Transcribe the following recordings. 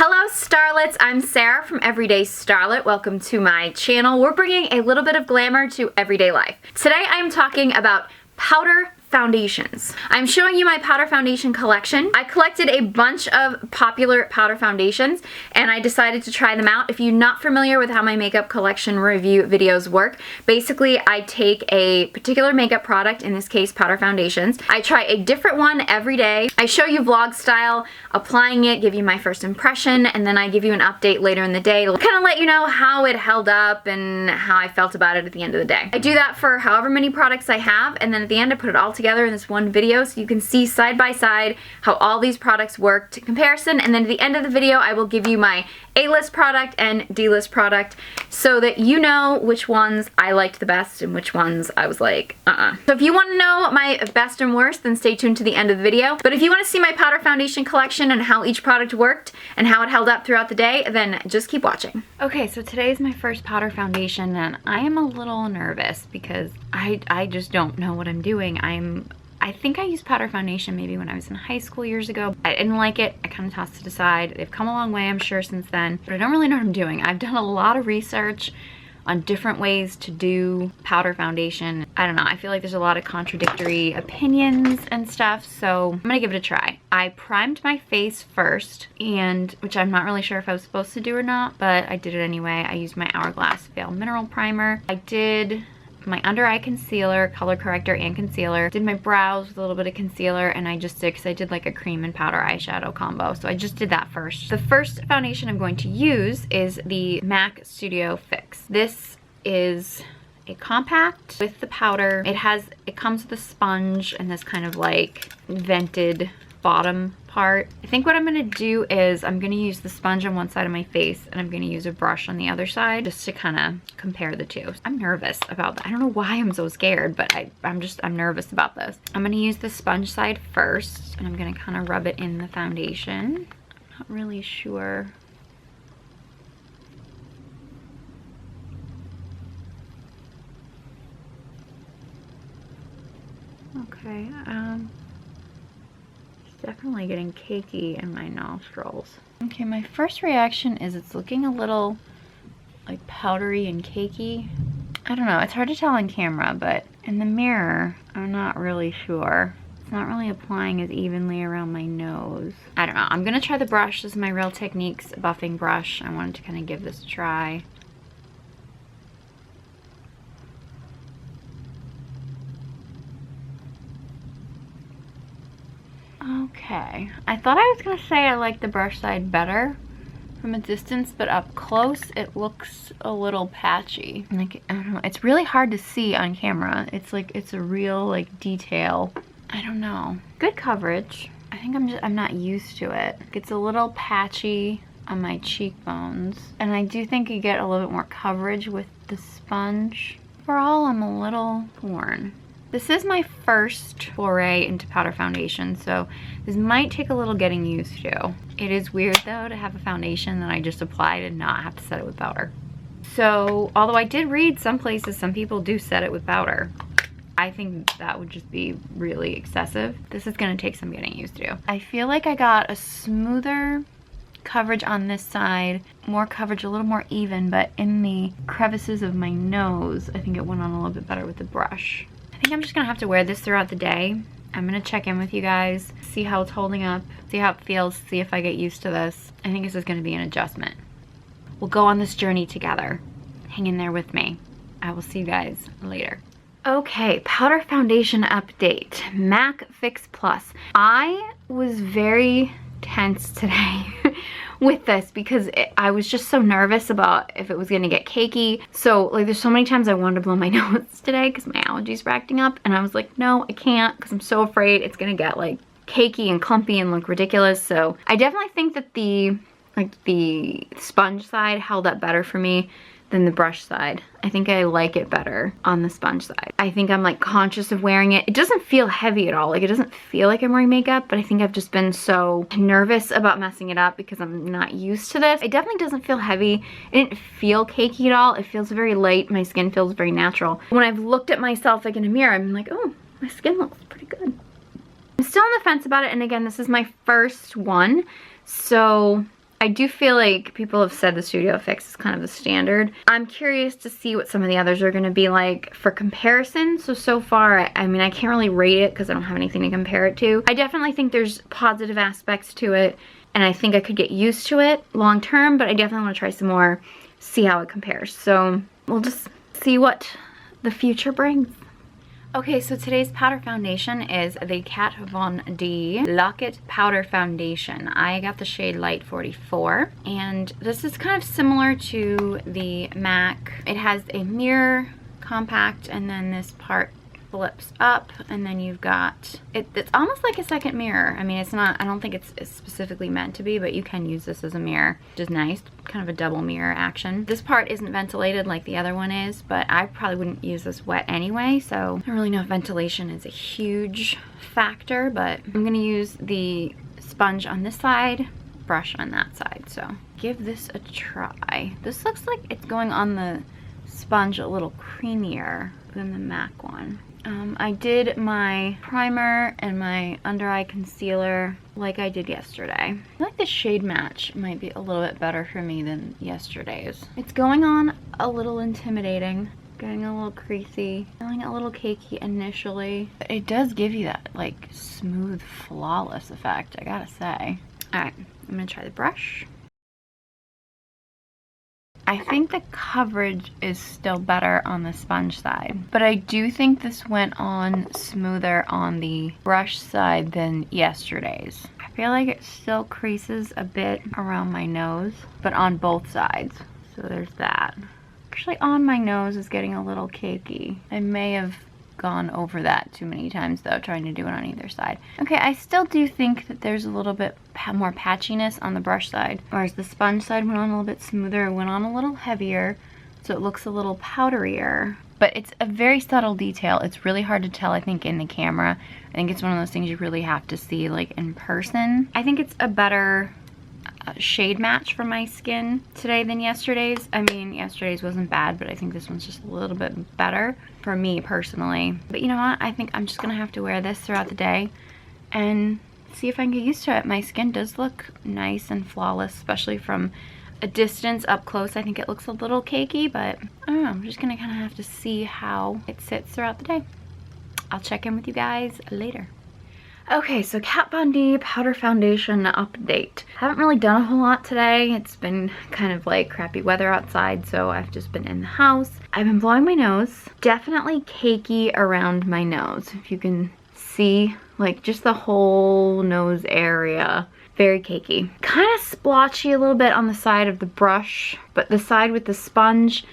Hello Starlets, I'm Sarah from Everyday Starlet. Welcome to my channel. We're bringing a little bit of glamour to everyday life. Today I'm talking about powder foundations. I'm showing you my powder foundation collection. I collected a bunch of popular powder foundations and I decided to try them out. If you're not familiar with how my makeup collection review videos work, basically I take a particular makeup product, in this case powder foundations. I try a different one every day. I show you vlog style, applying it, give you my first impression, and then I give you an update later in the day to kind of let you know how it held up and how I felt about it at the end of the day. I do that for however many products I have, and then at the end I put it all together in this one video so you can see side by side how all these products worked in comparison, and then at the end of the video I will give you my A-list product and D-list product so that you know which ones I liked the best and which ones I was like, So if you want to know my best and worst, then stay tuned to the end of the video. But if you want to see my powder foundation collection and how each product worked and how it held up throughout the day, then just keep watching. Okay, so today is my first powder foundation and I am a little nervous because I just don't know what I'm doing. I think I used powder foundation maybe when I was in high school years ago. I didn't like it. I kind of tossed it aside. They've come a long way, I'm sure, since then, but I don't really know what I'm doing. I've done a lot of research on different ways to do powder foundation. I don't know, I feel like there's a lot of contradictory opinions and stuff, so I'm gonna give it a try. I primed my face first, and which I'm not really sure if I was supposed to do or not, but I did it anyway. I used my Hourglass Veil Mineral Primer. I did my under eye concealer, color corrector, and concealer. Did my brows with a little bit of concealer, and I just did, because I did like a cream and powder eyeshadow combo, so I just did that first. The first foundation I'm going to use is the MAC Studio Fix. This is a compact with the powder. It comes with a sponge and this kind of like vented bottom part. I think what I'm gonna do is I'm gonna use the sponge on one side of my face and I'm gonna use a brush on the other side just to kind of compare the two. I'm nervous about that. I don't know why I'm so scared, but I'm nervous about this. I'm gonna use the sponge side first and I'm gonna kind of rub it in the foundation. I'm not really sure. Okay, definitely getting cakey in my nostrils. Okay, my first reaction is it's looking a little like powdery and cakey. I don't know, it's hard to tell on camera, but in the mirror, I'm not really sure. It's not really applying as evenly around my nose. I don't know, I'm gonna try the brush. This is my Real Techniques buffing brush. I wanted to kind of give this a try. Okay, I thought I was gonna say I like the brush side better from a distance, but up close it looks a little patchy. Like, I don't know, it's really hard to see on camera. It's like, it's a real like detail. I don't know. Good coverage. I think I'm not used to it. It's a little patchy on my cheekbones, and I do think you get a little bit more coverage with the sponge. Overall, I'm a little torn. This is my first foray into powder foundation, so this might take a little getting used to. It is weird though to have a foundation that I just applied and not have to set it with powder. So, although I did read some places, some people do set it with powder. I think that would just be really excessive. This is gonna take some getting used to. I feel like I got a smoother coverage on this side, more coverage, a little more even, but in the crevices of my nose, I think it went on a little bit better with the brush. I think I'm just gonna have to wear this throughout the day. I'm gonna check in with you guys, see how it's holding up, see how it feels, see if I get used to this. I think this is gonna be an adjustment. We'll go on this journey together. Hang in there with me. I will see you guys later. Okay, powder foundation update. MAC Fix Plus. I was very tense today with this because I was just so nervous about if it was gonna get cakey. So like, there's so many times I wanted to blow my nose today because my allergies were acting up, and I was like, no, I can't, because I'm so afraid it's gonna get like cakey and clumpy and look ridiculous. So I definitely think that the sponge side held up better for me than the brush side. I think I like it better on the sponge side. I think I'm like conscious of wearing it. It doesn't feel heavy at all. Like, it doesn't feel like I'm wearing makeup, but I think I've just been so nervous about messing it up because I'm not used to this. It definitely doesn't feel heavy. It didn't feel cakey at all. It feels very light. My skin feels very natural. When I've looked at myself like in a mirror, I'm like, oh, my skin looks pretty good. I'm still on the fence about it, and again, this is my first one, so I do feel like people have said the Studio Fix is kind of the standard. I'm curious to see what some of the others are going to be like for comparison. So far, I mean, I can't really rate it because I don't have anything to compare it to. I definitely think there's positive aspects to it, and I think I could get used to it long term, but I definitely want to try some more, see how it compares. So we'll just see what the future brings. Okay, so today's powder foundation is the Kat Von D Lock-It Powder Foundation. I got the shade Light 44, and this is kind of similar to the MAC. It has a mirror compact, and then this part flips up, and then you've got it's almost like a second mirror. I mean, it's not, I don't think it's specifically meant to be, but you can use this as a mirror, which is nice. Kind of a double mirror action. This part isn't ventilated like the other one is, but I probably wouldn't use this wet anyway, so I don't really know if ventilation is a huge factor, but I'm gonna use the sponge on this side, brush on that side. So give this a try. This looks like it's going on the sponge a little creamier than the MAC one. I did my primer and my under eye concealer like I did yesterday. I feel like the shade match might be a little bit better for me than yesterday's. It's going on a little intimidating, getting a little creasy, feeling a little cakey initially. But it does give you that like smooth, flawless effect, I gotta say. All right, I'm gonna try the brush. I think the coverage is still better on the sponge side, but I do think this went on smoother on the brush side than yesterday's. I feel like it still creases a bit around my nose, but on both sides. So there's that. Actually, on my nose is getting a little cakey. I may have gone over that too many times though, trying to do it on either side. Okay, I still do think that there's a little bit more patchiness on the brush side, whereas the sponge side went on a little bit smoother, it went on a little heavier, so it looks a little powderier. But it's a very subtle detail. It's really hard to tell, I think, in the camera. I think it's one of those things you really have to see like in person. I think it's a better shade match for my skin today than yesterday's. I mean, yesterday's wasn't bad, but I think this one's just a little bit better for me personally. But you know what? I think I'm just gonna have to wear this throughout the day and see if I can get used to it. My skin does look nice and flawless, especially from a distance. Up close, I think it looks a little cakey, but I don't know. I'm just gonna kind of have to see how it sits throughout the day. I'll check in with you guys later. Okay, so Kat Von D powder foundation update. Haven't really done a whole lot today. It's been kind of like crappy weather outside, so I've just been in the house. I've been blowing my nose. Definitely cakey around my nose. If you can see, like just the whole nose area. Very cakey. Kind of splotchy a little bit on the side of the brush, but the side with the sponge,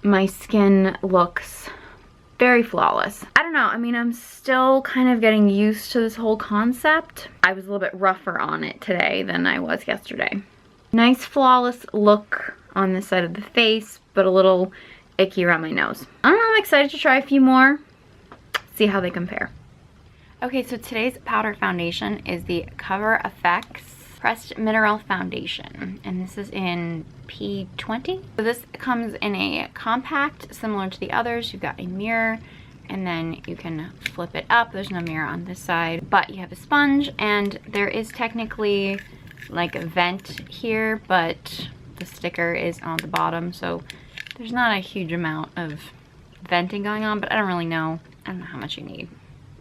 my skin looks very flawless. I don't know, I mean, I'm still kind of getting used to this whole concept. I was a little bit rougher on it today than I was yesterday. Nice flawless look on this side of the face, but a little icky around my nose. I don't know, I'm excited to try a few more, see how they compare. Okay, so today's powder foundation is the Cover FX Pressed Mineral Foundation, and this is in P20. So this comes in a compact, similar to the others. You've got a mirror, and then you can flip it up. There's no mirror on this side, but you have a sponge, and there is technically like a vent here, but the sticker is on the bottom, so there's not a huge amount of venting going on, but I don't really know. I don't know how much you need.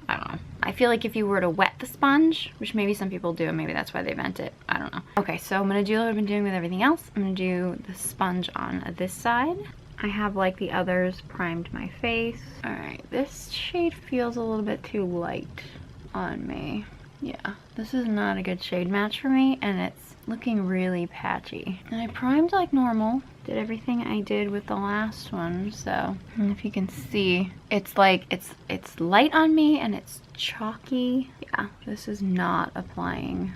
I don't know. I feel like if you were to wet the sponge, which maybe some people do, maybe that's why they vent it. I don't know. Okay, so I'm gonna do what I've been doing with everything else. I'm gonna do the sponge on this side. I have, like the others, primed my face. All right, this shade feels a little bit too light on me. Yeah, this is not a good shade match for me, and it's looking really patchy. And I primed like normal. Did everything I did with the last one, so if you can see, it's like it's light on me and it's chalky. Yeah, this is not applying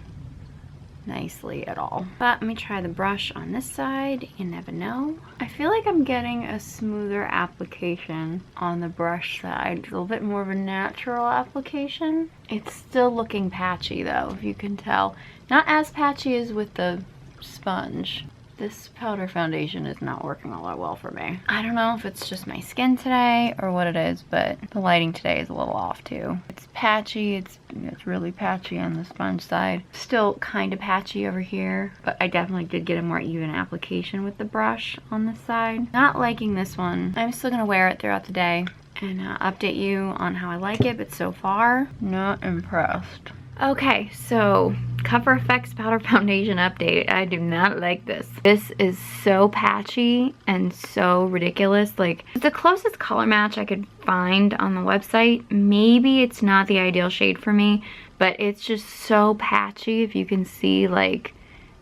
nicely at all. But let me try the brush on this side. You never know. I feel like I'm getting a smoother application on the brush side. It's a little bit more of a natural application. It's still looking patchy though, if you can tell. Not as patchy as with the sponge. This powder foundation is not working all that well for me. I don't know if it's just my skin today or what it is, but the lighting today is a little off too. It's patchy, it's really patchy on the sponge side. Still kind of patchy over here, but I definitely did get a more even application with the brush on this side. Not liking this one. I'm still gonna wear it throughout the day and update you on how I like it, but so far, not impressed. Okay, so Cover FX powder foundation update. I do not like this. This is so patchy and so ridiculous. Like, it's the closest color match I could find on the website. Maybe it's not the ideal shade for me, but it's just so patchy. If you can see, like,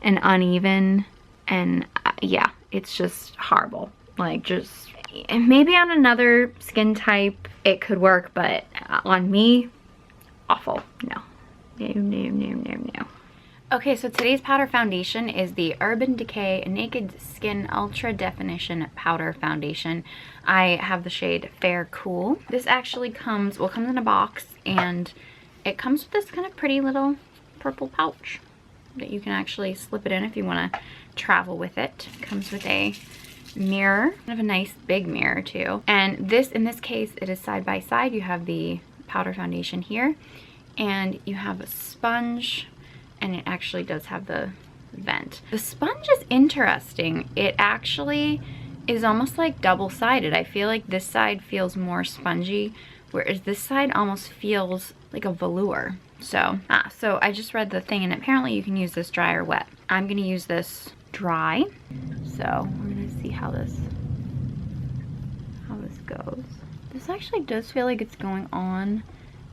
an uneven, and yeah, it's just horrible. Like, just, maybe on another skin type it could work, but on me, awful. No. No. Okay, so today's powder foundation is the Urban Decay Naked Skin Ultra Definition Powder Foundation. I have the shade Fair Cool. This actually comes in a box, and it comes with this kind of pretty little purple pouch that you can actually slip it in if you want to travel with it. It comes with a mirror, kind of a nice big mirror too. And this, in this case, it is side by side. You have the powder foundation here, and you have a sponge, and it actually does have the vent. The sponge is interesting. It actually is almost like double-sided. I feel like this side feels more spongy, whereas this side almost feels like a velour. So I just read the thing, and apparently you can use this dry or wet. I'm gonna use this dry. So we're gonna see how this goes. This actually does feel like it's going on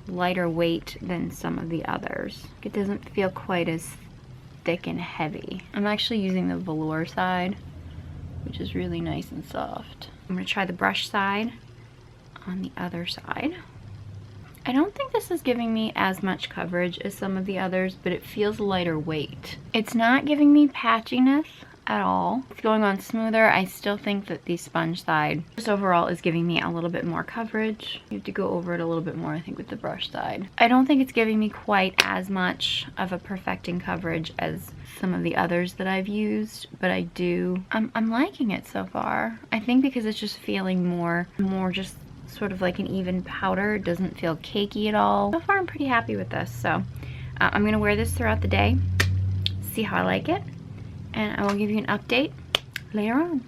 lighter weight than some of the others. It doesn't feel quite as thick and heavy. I'm actually using the velour side, which is really nice and soft. I'm gonna try the brush side on the other side. I don't think this is giving me as much coverage as some of the others, but it feels lighter weight. It's not giving me patchiness at all. It's going on smoother. I still think that the sponge side just overall is giving me a little bit more coverage. You have to go over it a little bit more, I think, with the brush side. I don't think it's giving me quite as much of a perfecting coverage as some of the others that I've used, but I'm liking it so far. I think because it's just feeling more just sort of like an even powder. It doesn't feel cakey at all. So far I'm pretty happy with this. So I'm gonna wear this throughout the day, see how I like it, and I will give you an update later on.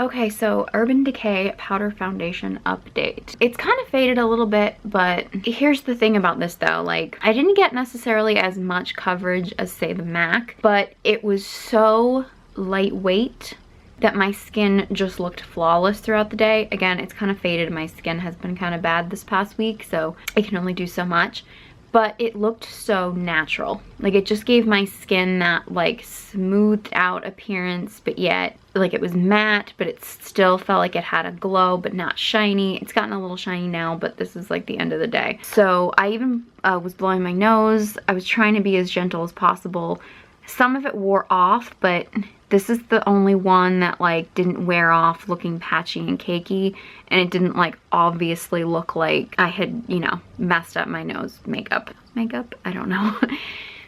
Okay, so Urban Decay powder foundation update. It's kind of faded a little bit, but here's the thing about this though. Like, I didn't get necessarily as much coverage as, say, the MAC, but it was so lightweight that my skin just looked flawless throughout the day. Again, it's kind of faded. My skin has been kind of bad this past week, so I can only do so much. But it looked so natural. Like, it just gave my skin that, like, smoothed out appearance, but yet, like, it was matte, but it still felt like it had a glow, but not shiny. It's gotten a little shiny now, but this is like the end of the day. So I even was blowing my nose. I was trying to be as gentle as possible. Some of it wore off, but this is the only one that, like, didn't wear off looking patchy and cakey, and it didn't, like, obviously look like I had, you know, messed up my nose makeup. I don't know.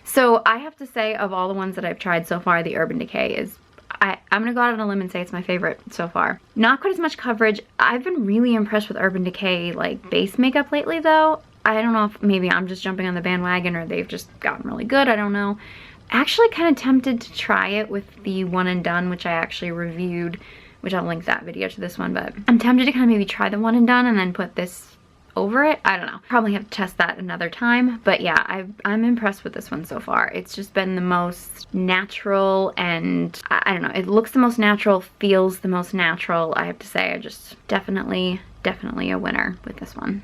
So I have to say, of all the ones that I've tried so far, the Urban Decay is, I'm gonna go out on a limb and say it's my favorite so far. Not quite as much coverage. I've been really impressed with Urban Decay, like, base makeup lately though. I don't know if maybe I'm just jumping on the bandwagon or they've just gotten really good, I don't know. Actually kind of tempted to try it with the One and Done, which I actually reviewed, which I'll link that video to this one, but I'm tempted to kind of maybe try the One and Done and then put this over it. I don't know. Probably have to test that another time, but yeah, I'm impressed with this one so far. It's just been the most natural, and I don't know, it looks the most natural, feels the most natural. I have to say, I just definitely a winner with this one.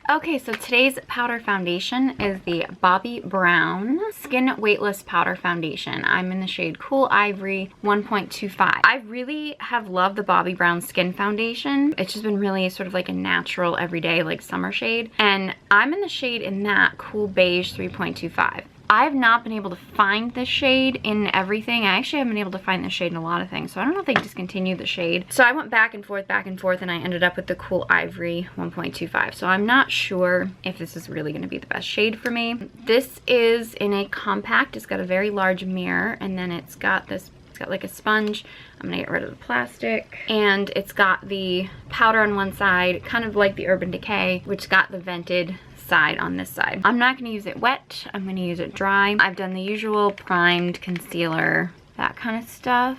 Okay, so today's powder foundation is the Bobbi Brown Skin Weightless Powder Foundation. I'm in the shade Cool Ivory 1.25. I really have loved the Bobbi Brown Skin Foundation. It's just been really sort of like a natural, everyday, like summer shade. And I'm in the shade in that Cool Beige 3.25. I've not been able to find this shade in everything. I actually haven't been able to find this shade in a lot of things, so I don't know if they discontinued the shade. So I went back and forth, and I ended up with the Cool Ivory 1.25. So I'm not sure if this is really gonna be the best shade for me. This is in a compact. It's got a very large mirror, and then it's got this It's got like a sponge. I'm gonna get rid of the plastic. And it's got the powder on one side, kind of like the Urban Decay, which got the vented side on this side. I'm not gonna use it wet. I'm gonna use it dry. I've done the usual primed concealer, that kind of stuff.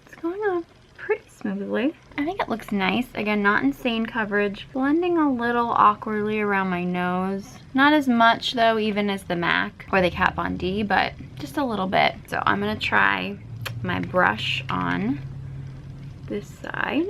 It's going on pretty smoothly. I think it looks nice. Again, not insane coverage. Blending a little awkwardly around my nose. Not as much though, even as the MAC or the Kat Von D, but just a little bit. So I'm gonna try my brush on this side.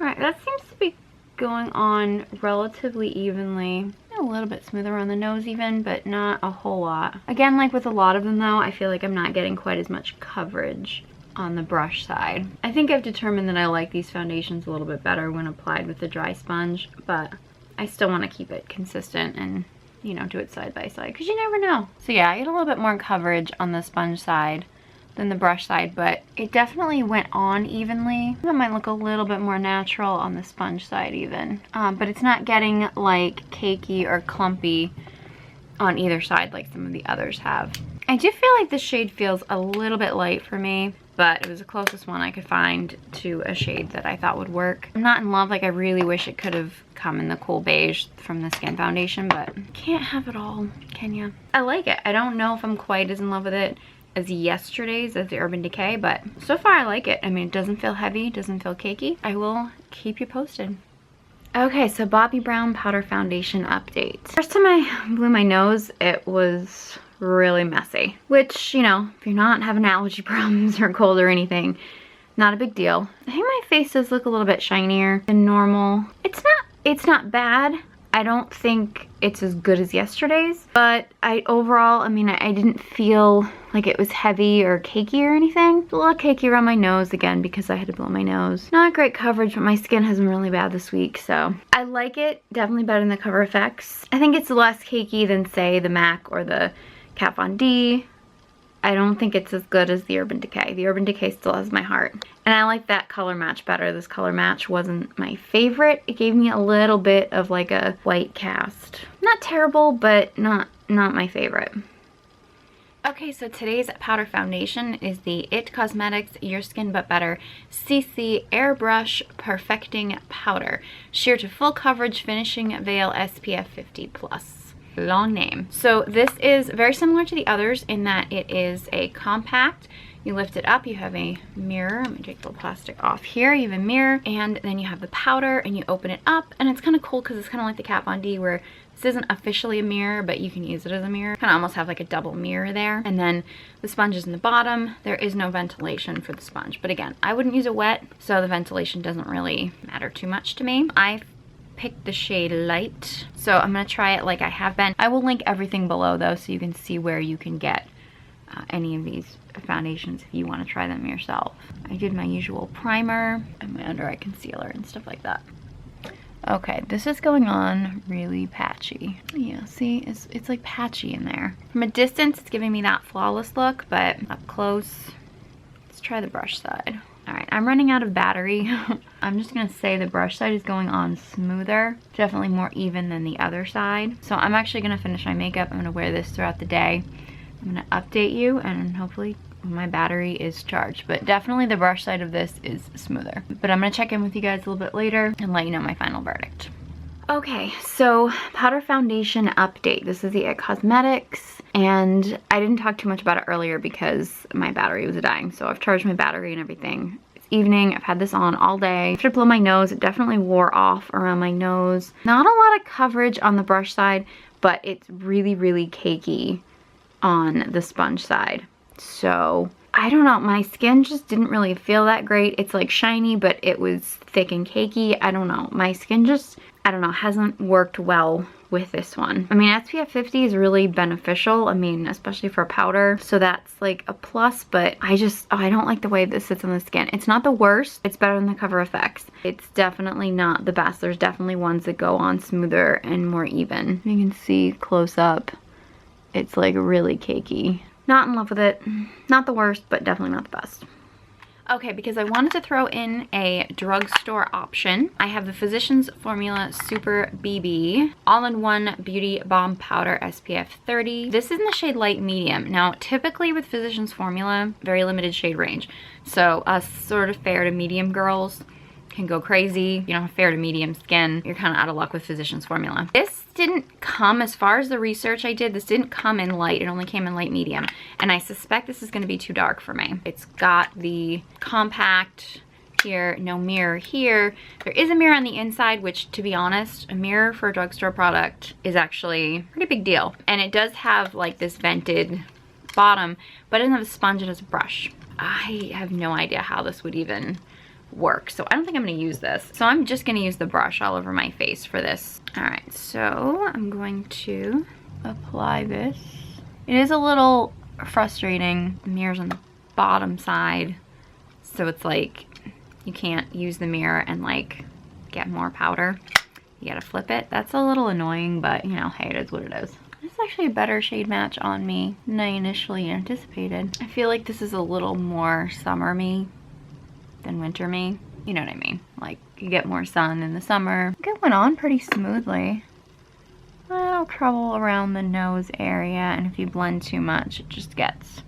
All right, that seems to be going on relatively evenly. A little bit smoother on the nose even, but not a whole lot. Again, like with a lot of them though, I feel like I'm not getting quite as much coverage on the brush side. I think I've determined that I like these foundations a little bit better when applied with the dry sponge, but I still want to keep it consistent and, you know, do it side by side because you never know. So yeah, I get a little bit more coverage on the sponge side than the brush side, but it definitely went on evenly. That might look a little bit more natural on the sponge side even, but it's not getting like cakey or clumpy on either side like some of the others have. I do feel like this shade feels a little bit light for me, but it was the closest one I could find to a shade that I thought would work. I'm not in love, like I really wish it could have come in the cool beige from the Skin Foundation, but can't have it all, can ya? I like it. I don't know if I'm quite as in love with it as yesterday's, as the Urban Decay, but so far I like it. I mean, it doesn't feel heavy, doesn't feel cakey. I will keep you posted. Okay, so Bobbi Brown Powder Foundation update. First time I blew my nose, it was really messy, which, you know, if you're not having allergy problems or cold or anything, not a big deal. I think my face does look a little bit shinier than normal. It's not bad. I don't think it's as good as yesterday's, but overall, I mean, I didn't feel like it was heavy or cakey or anything. It's a little cakey around my nose again because I had to blow my nose. Not great coverage, but my skin has been really bad this week, so I like it. Definitely better than the Cover FX. I think it's less cakey than, say, the MAC or the Kat Von D. I don't think it's as good as the Urban Decay. The Urban Decay still has my heart. And I like that color match better. This color match wasn't my favorite. It gave me a little bit of like a white cast. Not terrible, but not my favorite. Okay, so today's powder foundation is the It Cosmetics Your Skin But Better CC Airbrush Perfecting Powder. Sheer to full coverage finishing veil SPF 50+. Long name. So this is very similar to the others in that it is a compact. You lift it up, you have a mirror. I'm gonna take the plastic off here. You have a mirror, and then you have the powder, and you open it up, and it's kind of cool because it's kind of like the Kat Von D, where this isn't officially a mirror, but you can use it as a mirror. Kind of almost have like a double mirror there. And then the sponge is in the bottom. There is no ventilation for the sponge, but again, I wouldn't use it wet, so the ventilation doesn't really matter too much to me. I picked the shade Light, so I'm gonna try it like I have been. I will link everything below though, so you can see where you can get any of these foundations if you want to try them yourself. I did my usual primer and my under eye concealer and stuff like that. Okay, this is going on really patchy. Yeah, see, it's like patchy in there. From a distance, it's giving me that flawless look, but up close, let's try the brush side. All right, I'm running out of battery. I'm just gonna say the brush side is going on smoother, definitely more even than the other side. So I'm actually gonna finish my makeup. I'm gonna wear this throughout the day. I'm gonna update you and hopefully my battery is charged, but definitely the brush side of this is smoother. But I'm gonna check in with you guys a little bit later and let you know my final verdict. Okay, so powder foundation update. This is the It Cosmetics, and I didn't talk too much about it earlier because my battery was dying, so I've charged my battery and everything. It's evening, I've had this on all day. After I blow my nose, it definitely wore off around my nose. Not a lot of coverage on the brush side, but it's really, really cakey on the sponge side. So I don't know, my skin just didn't really feel that great. It's like shiny, but it was thick and cakey. I don't know, my skin just, I don't know, hasn't worked well with this one. I mean, SPF 50 is really beneficial, I mean, especially for powder, so that's like a plus, but I don't like the way this sits on the skin. It's not the worst, it's better than the Cover FX. It's definitely not the best. There's definitely ones that go on smoother and more even. You can see close up, it's like really cakey. Not in love with it. Not the worst, but definitely not the best. Okay, because I wanted to throw in a drugstore option. I have the Physicians Formula Super BB All-in-One Beauty Balm Powder SPF 30. This is in the shade Light Medium. Now, typically with Physicians Formula, very limited shade range. So us sort of fair to medium girls can go crazy. You don't have fair to medium skin, you're kind of out of luck with Physicians Formula. This didn't come, as far as the research I did, this didn't come in light. It only came in light medium. And I suspect this is going to be too dark for me. It's got the compact here, no mirror here. There is a mirror on the inside, which, to be honest, a mirror for a drugstore product is actually a pretty big deal. And it does have like this vented bottom, but it doesn't have a sponge, it has a brush. I have no idea how this would even work, so I don't think I'm going to use this. So I'm just going to use the brush all over my face for this. Alright, so I'm going to apply this. It is a little frustrating. The mirror's on the bottom side, so it's like you can't use the mirror and like get more powder. You gotta flip it. That's a little annoying, but you know, hey, it is what it is. This is actually a better shade match on me than I initially anticipated. I feel like this is a little more summer me than winter me. You know what I mean? Like, you get more sun in the summer. I think it went on pretty smoothly. A little trouble around the nose area, and if you blend too much, it just gets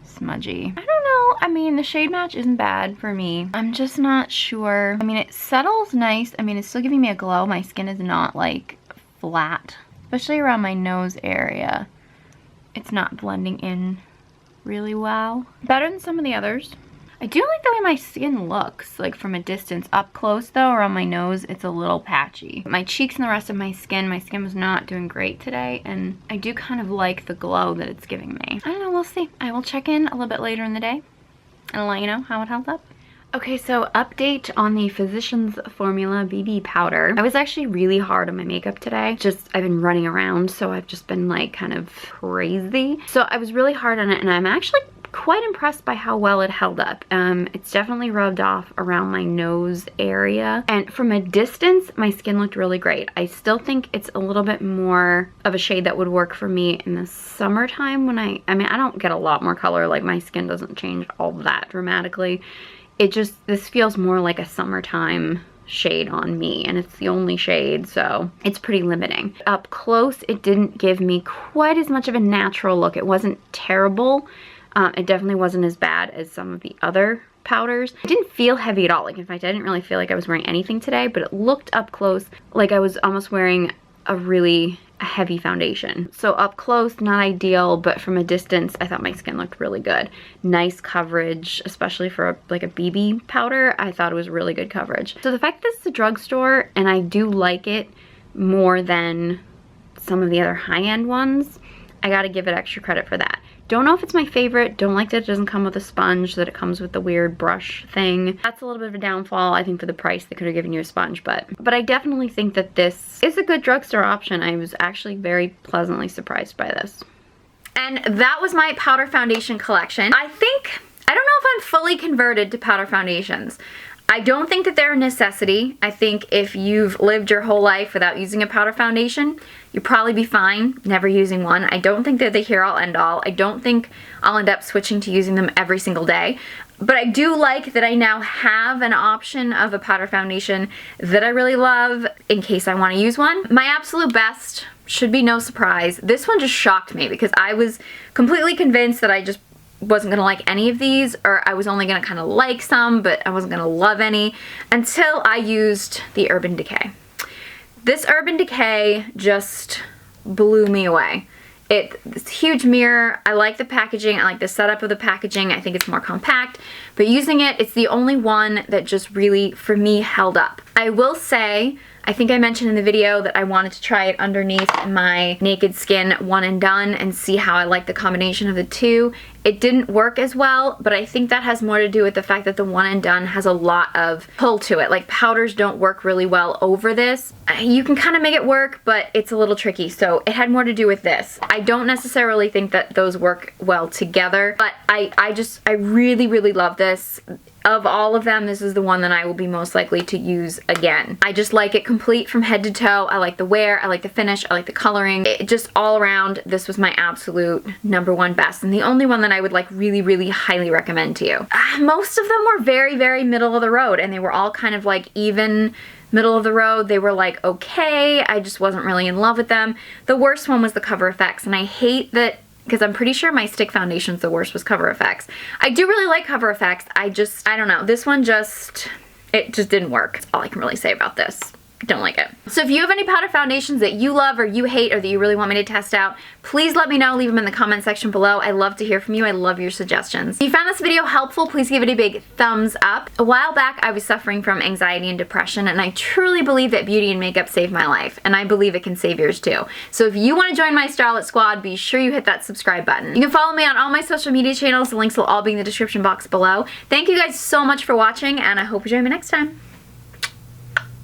smudgy. I don't know. I mean, the shade match isn't bad for me. I'm just not sure. I mean, it settles nice. I mean, it's still giving me a glow. My skin is not, like, flat. Especially around my nose area. It's not blending in really well. Better than some of the others. I do like the way my skin looks, like from a distance. Up close though, around my nose, it's a little patchy. My cheeks and the rest of my skin was not doing great today, and I do kind of like the glow that it's giving me. I don't know, we'll see. I will check in a little bit later in the day, and I'll let you know how it held up. Okay, so update on the Physicians Formula BB powder. I was actually really hard on my makeup today. I've been running around, so I've just been like kind of crazy. So I was really hard on it, and I'm actually quite impressed by how well it held up. It's definitely rubbed off around my nose area, and from a distance my skin looked really great. I still think it's a little bit more of a shade that would work for me in the summertime when I mean I don't get a lot more color, like my skin doesn't change all that dramatically. This feels more like a summertime shade on me, and it's the only shade, so it's pretty limiting. Up close it didn't give me quite as much of a natural look. It wasn't terrible. It definitely wasn't as bad as some of the other powders. It didn't feel heavy at all. Like, in fact, I didn't really feel like I was wearing anything today, but it looked up close like I was almost wearing a really heavy foundation. So up close, not ideal, but from a distance, I thought my skin looked really good. Nice coverage, especially for like a BB powder. I thought it was really good coverage. So the fact that this is a drugstore, and I do like it more than some of the other high-end ones, I gotta give it extra credit for that. Don't know if it's my favorite. Don't like that it doesn't come with a sponge, that it comes with the weird brush thing. That's a little bit of a downfall. I think for the price they could have given you a sponge, but I definitely think that this is a good drugstore option. I was actually very pleasantly surprised by this. And that was my powder foundation collection. I don't know if I'm fully converted to powder foundations. I don't think that they're a necessity. I think if you've lived your whole life without using a powder foundation, you'd probably be fine never using one. I don't think they're the here-all end-all. I don't think I'll end up switching to using them every single day. But I do like that I now have an option of a powder foundation that I really love in case I want to use one. My absolute best should be no surprise. This one just shocked me because I was completely convinced that I just wasn't gonna like any of these, or I was only gonna kind of like some, but I wasn't gonna love any, until I used the Urban Decay. This Urban Decay just blew me away. This huge mirror, I like the packaging, I like the setup of the packaging, I think it's more compact, but using it, it's the only one that just really, for me, held up. I will say, I think I mentioned in the video that I wanted to try it underneath my naked skin one and done and see how I like the combination of the two. It didn't work as well, but I think that has more to do with the fact that the one and done has a lot of pull to it. Like, powders don't work really well over this. You can kind of make it work, but it's a little tricky, so it had more to do with this. I don't necessarily think that those work well together, but I really, really love this. of all of them, this is the one that I will be most likely to use again. I just like it complete from head to toe. I like the wear, I like the finish, I like the coloring. It just all around, this was my absolute #1 best, and the only one that I would like really, really highly recommend to you. Most of them were very, very middle of the road, and they were all kind of like even middle of the road. They were like okay, I just wasn't really in love with them. The worst one was the Cover FX, and I hate that because I'm pretty sure my stick foundation's the worst was Cover FX. I do really like Cover FX. I don't know. This one it just didn't work. That's all I can really say about this. Don't like it. So if you have any powder foundations that you love or you hate or that you really want me to test out, please let me know. Leave them in the comment section below. I love to hear from you. I love your suggestions. If you found this video helpful, please give it a big thumbs up. A while back, I was suffering from anxiety and depression, and I truly believe that beauty and makeup saved my life, and I believe it can save yours too. So if you want to join my Starlet squad, be sure you hit that subscribe button. You can follow me on all my social media channels. The links will all be in the description box below. Thank you guys so much for watching, and I hope you join me next time.